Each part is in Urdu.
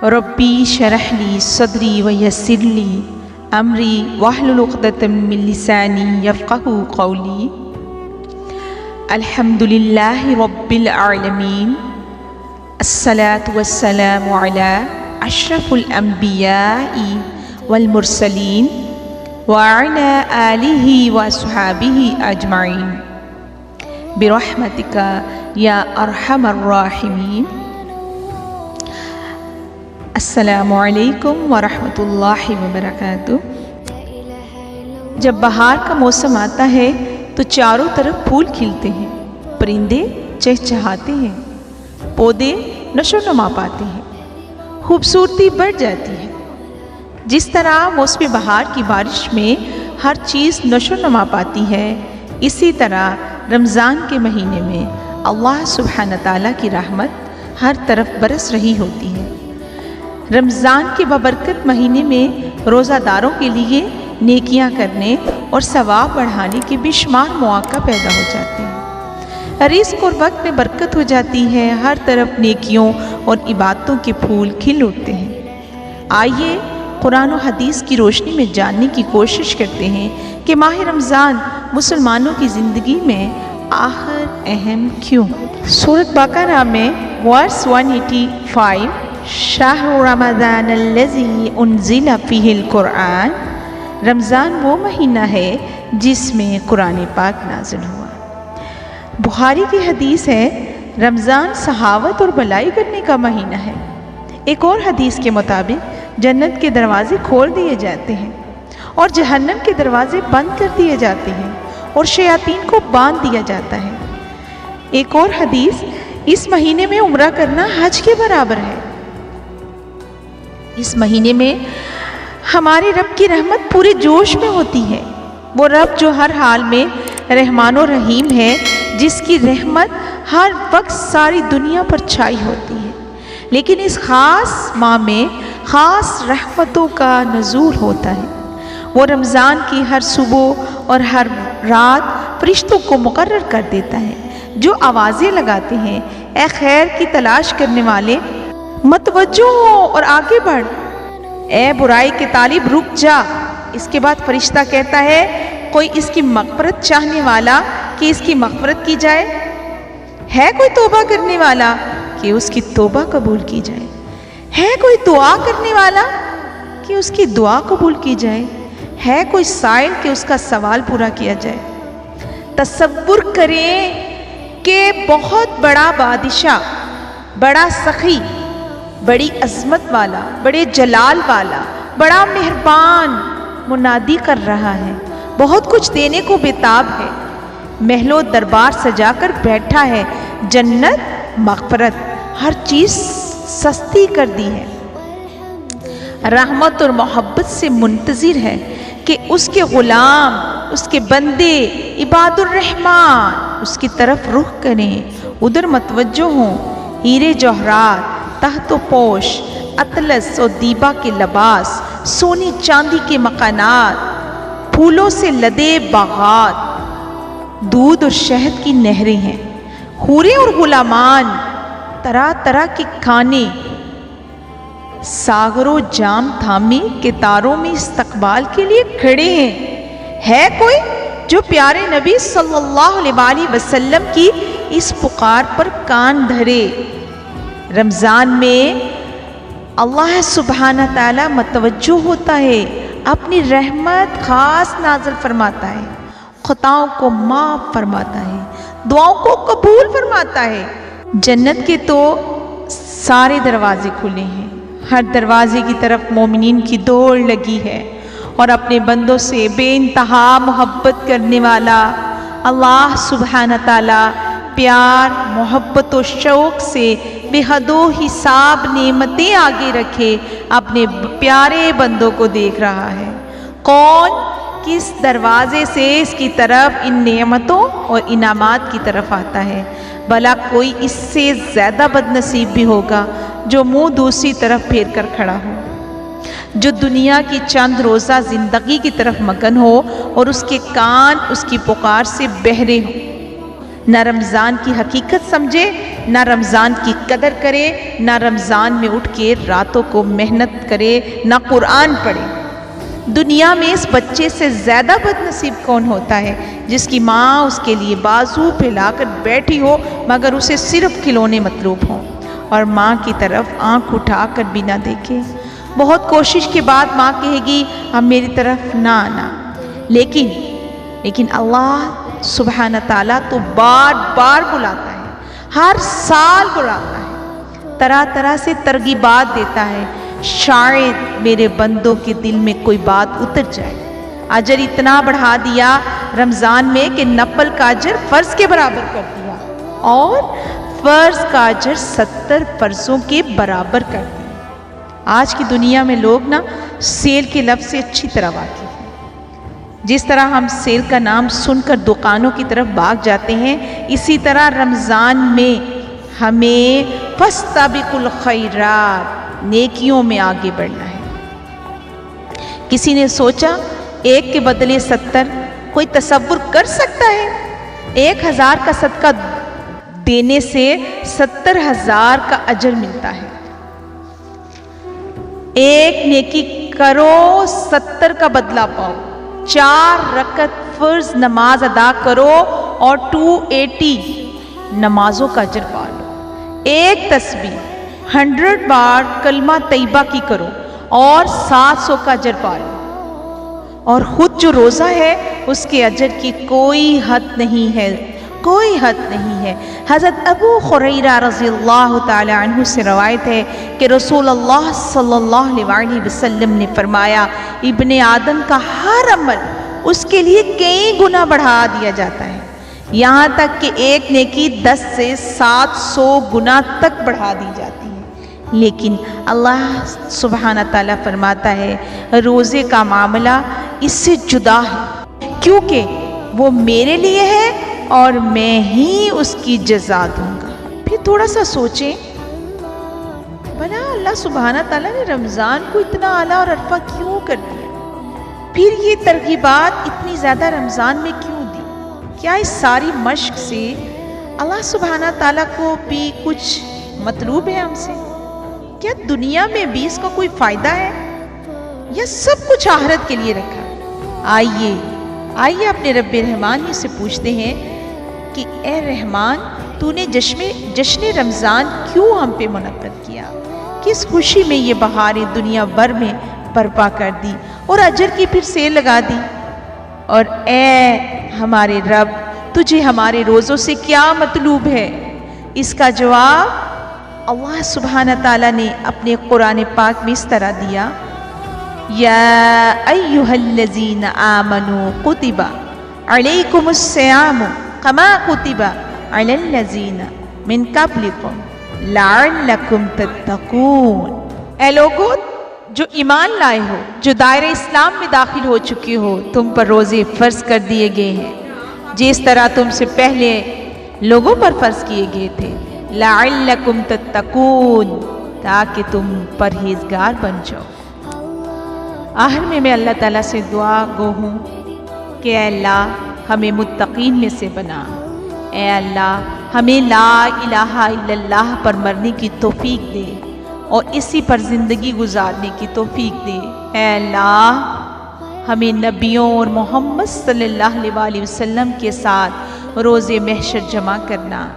ربی شرح لی صدری ویسر لی امری واحلل عقدۃ من لسانی یفقہوا قولی۔ الحمد للہ رب العالمین، الصلاة والسلام علی اشرف الانبیاء والمرسلین وعلی آلہ واصحابہ اجمعین برحمتک یا ارحم الراحمین۔ السلام علیکم ورحمۃ اللہ وبرکاتہ۔ جب بہار کا موسم آتا ہے تو چاروں طرف پھول کھلتے ہیں، پرندے چہچہاتے ہیں، پودے نشو و نما پاتے ہیں، خوبصورتی بڑھ جاتی ہے۔ جس طرح موسم بہار کی بارش میں ہر چیز نشو و نما پاتی ہے، اسی طرح رمضان کے مہینے میں اللہ سبحانہ تعالیٰ کی رحمت ہر طرف برس رہی ہوتی ہے۔ رمضان کے بابرکت مہینے میں روزہ داروں کے لیے نیکیاں کرنے اور ثواب بڑھانے کے بے شمار مواقع پیدا ہو جاتے ہیں۔ رزق اور وقت میں برکت ہو جاتی ہے، ہر طرف نیکیوں اور عبادتوں کے پھول کھل اٹھتے ہیں۔ آئیے قرآن و حدیث کی روشنی میں جاننے کی کوشش کرتے ہیں کہ ماہ رمضان مسلمانوں کی زندگی میں آخر اہم کیوں؟ سورۃ بقرہ میں ورس 185، شہر رمضان الذی انزل فیہ القرآن، رمضان وہ مہینہ ہے جس میں قرآن پاک نازل ہوا۔ بخاری کی حدیث ہے، رمضان سخاوت اور بھلائی کرنے کا مہینہ ہے۔ ایک اور حدیث کے مطابق جنت کے دروازے کھول دیے جاتے ہیں اور جہنم کے دروازے بند کر دیے جاتے ہیں اور شیاطین کو باندھ دیا جاتا ہے۔ ایک اور حدیث، اس مہینے میں عمرہ کرنا حج کے برابر ہے۔ اس مہینے میں ہمارے رب کی رحمت پورے جوش میں ہوتی ہے۔ وہ رب جو ہر حال میں رحمان و رحیم ہے، جس کی رحمت ہر وقت ساری دنیا پر چھائی ہوتی ہے، لیکن اس خاص ماہ میں خاص رحمتوں کا نزول ہوتا ہے۔ وہ رمضان کی ہر صبح اور ہر رات فرشتوں کو مقرر کر دیتا ہے جو آوازیں لگاتے ہیں، اے خیر کی تلاش کرنے والے متوجہ ہو اور آگے بڑھ، اے برائی کے طالب رک جا۔ اس کے بعد فرشتہ کہتا ہے، کوئی اس کی مغفرت چاہنے والا کہ اس کی مغفرت کی جائے؟ ہے کوئی توبہ کرنے والا کہ اس کی توبہ قبول کی جائے؟ ہے کوئی دعا کرنے والا کہ اس کی دعا قبول کی جائے؟ ہے کوئی سائل کہ اس کا سوال پورا کیا جائے؟ تصور کریں کہ بہت بڑا بادشاہ، بڑا سخی، بڑی عظمت والا، بڑے جلال والا، بڑا مہربان منادی کر رہا ہے، بہت کچھ دینے کو بےتاب ہے، محل و دربار سجا کر بیٹھا ہے، جنت، مغفرت، ہر چیز سستی کر دی ہے، رحمت اور محبت سے منتظر ہے کہ اس کے غلام، اس کے بندے، عباد الرحمن اس کی طرف رخ کریں، ادھر متوجہ ہوں۔ ہیرے جوہرات، تحت و پوش، اطلس اور دیبا کے لباس، سونی چاندی کے مکانات، پھولوں سے لدے باغات، دودھ اور شہد کی نہریں ہیں، حوریں اور غلامان، طرح طرح کے کھانے، ساغر و جام تھامے کتاروں میں استقبال کے لیے کھڑے ہیں۔ ہے کوئی جو پیارے نبی صلی اللہ علیہ وسلم کی اس پکار پر کان دھرے؟ رمضان میں اللہ سبحانہ تعالیٰ متوجہ ہوتا ہے، اپنی رحمت خاص نازل فرماتا ہے، خطاؤں کو معاف فرماتا ہے، دعاؤں کو قبول فرماتا ہے۔ جنت کے تو سارے دروازے کھلے ہیں، ہر دروازے کی طرف مومنین کی دوڑ لگی ہے، اور اپنے بندوں سے بے انتہا محبت کرنے والا اللہ سبحانہ تعالیٰ پیار، محبت و شوق سے بے حد و حساب نعمتیں آگے رکھے اپنے پیارے بندوں کو دیکھ رہا ہے۔ کون کس دروازے سے اس کی طرف ان نعمتوں اور انعامات کی طرف آتا ہے؟ بھلا کوئی اس سے زیادہ بد نصیب بھی ہوگا جو منہ دوسری طرف پھیر کر کھڑا ہو، جو دنیا کی چند روزہ زندگی کی طرف مگن ہو اور اس کے کان اس کی پکار سے بہرے ہوں۔ نہ رمضان کی حقیقت سمجھے، نہ رمضان کی قدر کرے، نہ رمضان میں اٹھ کے راتوں کو محنت کرے، نہ قرآن پڑھے۔ دنیا میں اس بچے سے زیادہ بد نصیب کون ہوتا ہے جس کی ماں اس کے لیے بازو پھیلا کر بیٹھی ہو مگر اسے صرف کھلونے مطلوب ہوں اور ماں کی طرف آنکھ اٹھا کر بھی نہ دیکھے۔ بہت کوشش کے بعد ماں کہے گی اب میری طرف نہ آنا، لیکن اللہ سبحانہ تعالیٰ تو بار بار بلاتا ہے، ہر سال بلاتا ہے، طرح طرح سے ترغیبات دیتا ہے، شاید میرے بندوں کے دل میں کوئی بات اتر جائے۔ اجر اتنا بڑھا دیا رمضان میں کہ نفل کا اجر فرض کے برابر کر دیا اور فرض کا اجر 70 فرضوں کے برابر کر دیا۔ آج کی دنیا میں لوگ نا سیل کے لفظ سے اچھی طرح واقف ہیں۔ جس طرح ہم سیل کا نام سن کر دکانوں کی طرف بھاگ جاتے ہیں، اسی طرح رمضان میں ہمیں فاستبقوا الخیرات، نیکیوں میں آگے بڑھنا ہے۔ کسی نے سوچا 1 کے بدلے 70، کوئی تصور کر سکتا ہے؟ 1000 کا صدقہ دینے سے 70,000 کا اجر ملتا ہے۔ 1 نیکی کرو 70 کا بدلہ پاؤ، 4 رکعت فرض نماز ادا کرو اور 280 نمازوں کا اجر پا لو۔ 1 تسبیح 100 بار کلمہ طیبہ کی کرو اور 700 کا اجر پا لو۔ اور خود جو روزہ ہے اس کے اجر کی کوئی حد نہیں ہے، کوئی حد نہیں ہے۔ حضرت ابو ہریرہ رضی اللہ تعالی عنہ سے روایت ہے کہ رسول اللہ صلی اللہ علیہ وسلم نے فرمایا ابن آدم کا ہر عمل اس کے لیے کئی گنا بڑھا دیا جاتا ہے، یہاں تک کہ 1 نیکی 10 سے 700 گنا تک بڑھا دی جاتی ہے۔ لیکن اللہ سبحانہ تعالیٰ فرماتا ہے روزے کا معاملہ اس سے جدا ہے، کیونکہ وہ میرے لیے ہے اور میں ہی اس کی جزا دوں گا۔ پھر تھوڑا سا سوچیں، بنا اللہ سبحانہ تعالیٰ نے رمضان کو اتنا اعلیٰ اور عرفہ کیوں کر دیا؟ پھر یہ ترغیبات اتنی زیادہ رمضان میں کیوں دی؟ کیا اس ساری مشق سے اللہ سبحانہ تعالیٰ کو بھی کچھ مطلوب ہے ہم سے؟ کیا دنیا میں بھی اس کا کوئی فائدہ ہے یا سب کچھ آخرت کے لیے رکھا؟ آئیے اپنے رب رحمان ہی سے پوچھتے ہیں کہ اے رحمان تو نے جشن رمضان کیوں ہم پہ منعقد کیا؟ کس خوشی میں یہ بہاریں دنیا بھر میں برپا کر دی اور اجر کی پھر سیل لگا دی؟ اور اے ہمارے رب تجھے ہمارے روزوں سے کیا مطلوب ہے؟ اس کا جواب اللہ سبحانہ تعالیٰ نے اپنے قرآن پاک میں اس طرح دیا، یا ایہا الذین آمنوا کتب علیکم الصیام کما کتب علی الذین من قبلکم لعلکم تتقون۔ اے لوگو جو ایمان لائے ہو، جو دائرہ اسلام میں داخل ہو چکے ہو، تم پر روزے فرض کر دیے گئے ہیں جس طرح تم سے پہلے لوگوں پر فرض کیے گئے تھے، لعلکم تتقون، تاکہ تم پرہیزگار بن جاؤ۔ آخر میں اللہ تعالیٰ سے دعا گو ہوں کہ اے اللہ ہمیں متقین میں سے بنا، اے اللہ ہمیں لا الہ الا اللہ پر مرنے کی توفیق دے اور اسی پر زندگی گزارنے کی توفیق دے۔ اے اللہ ہمیں نبیوں اور محمد صلی اللہ علیہ وسلم کے ساتھ روز محشر جمع کرنا۔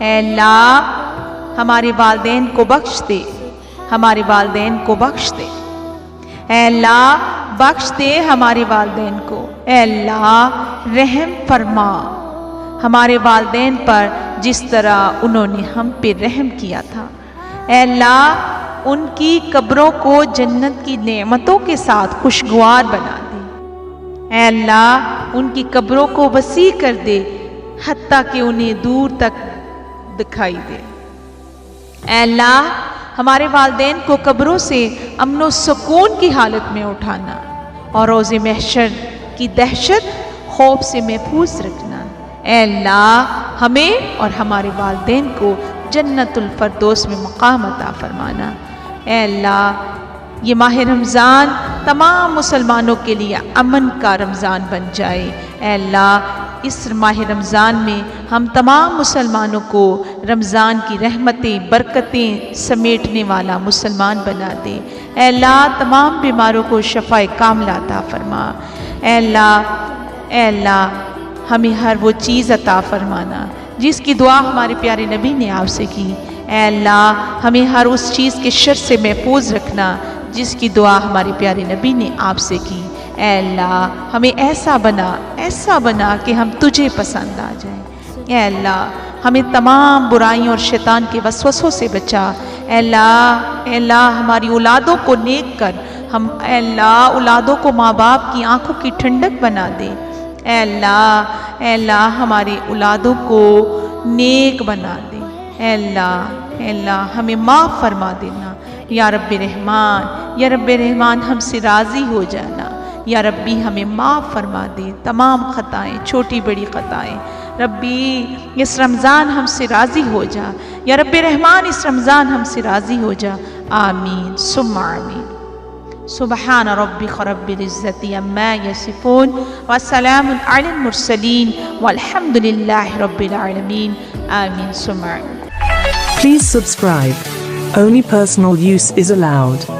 اے اللہ ہمارے والدین کو بخش دے، ہمارے والدین کو بخش دے، اے اللہ بخش دے ہمارے والدین کو۔ اے اللہ رحم فرما ہمارے والدین پر جس طرح انہوں نے ہم پہ رحم کیا تھا۔ اے اللہ ان کی قبروں کو جنت کی نعمتوں کے ساتھ خوشگوار بنا دے۔ اے اللہ ان کی قبروں کو وسیع کر دے حتیٰ کہ انہیں دور تک دکھائی دے۔ اے اللہ ہمارے والدین کو قبروں سے امن و سکون کی حالت میں اٹھانا اور روز محشر کی دہشت خوف سے محفوظ رکھنا۔ اے اللہ ہمیں اور ہمارے والدین کو جنت الفردوس میں مقام عطا فرمانا۔ اے اللہ یہ ماہ رمضان تمام مسلمانوں کے لیے امن کا رمضان بن جائے۔ اے اللہ اس ماہ رمضان میں ہم تمام مسلمانوں کو رمضان کی رحمتیں برکتیں سمیٹنے والا مسلمان بنا دے۔ اے اللہ تمام بیماروں کو شفاء کاملہ عطا فرما۔ اے اللہ ہمیں ہر وہ چیز عطا فرمانا جس کی دعا ہمارے پیارے نبی نے آپ سے کی۔ اے اللہ ہمیں ہر اس چیز کے شر سے محفوظ رکھنا جس کی دعا ہمارے پیارے نبی نے آپ سے کی۔ اے اللہ ہمیں ایسا بنا کہ ہم تجھے پسند آ جائیں۔ اے اللہ ہمیں تمام برائیوں اور شیطان کے وسوسوں سے بچا۔ اے اللہ ہماری اولادوں کو نیک کر۔ اے اللہ اولادوں کو ماں باپ کی آنکھوں کی ٹھنڈک بنا دے۔ اے اللہ ہماری اولادوں کو نیک بنا دے۔ اے اللہ ہمیں معاف فرما دینا۔ یا رب رحمان ہم سے راضی ہو جانا۔ یا ربی ہمیں معاف فرما دے تمام خطائیں، چھوٹی بڑی خطائیں۔ ربی اس رمضان ہم سے راضی ہو جا۔ یا رب رحمان اس رمضان ہم سے راضی ہو جا۔ آمین ثم آمین۔ سبحان ربک رب العزت عما یصفون وسلام علی المرسلین والحمد للہ رب العالمین۔ آمین ثم آمین۔ Please subscribe. Only personal use is allowed.